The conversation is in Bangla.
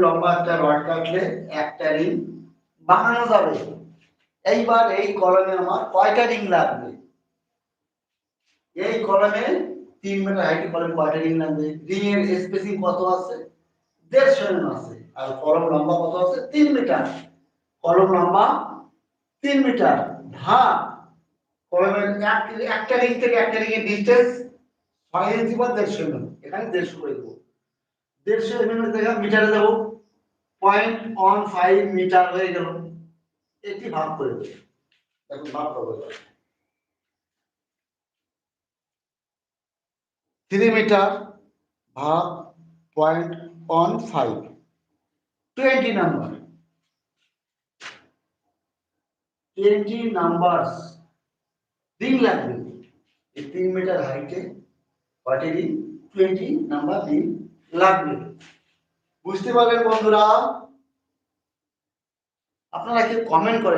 লম্বা একটা রড কাটলে একটা রিং বানানো যাবে। এইবার এই কলমে আমার কয়টা রিং লাগবে? এই কলমে 3 মিটার হাইট কলমে কয়টা রিং লাগবে? রিং এর স্পেসিং কত আছে? 150 mm আছে। আর কলম লম্বা কত আছে? 3 মিটার। কলম লম্বা 3 মিটার ভাগ কলমের একটা রিং থেকে একটা রিং এর ডিসটেন্স 6 ইঞ্চি বা 150 mm। এখানে 150 করে দেব। 150 mm থেকে মিটারে দেব 0.15 মিটার হয়ে গেল। এটি ভাগ করে দেব। এখন ভাগ করব। 3 মিটার ভাগ 0.15 20 নাম্বার 20 নাম্বারস রিং লাগবে। এই 3 মিটার হাইটে কয়টি রিং? 20 নাম্বার রিং লাগবে। বুঝতে পারলেন বন্ধুরা? আপনারা কি কমেন্ট করেন।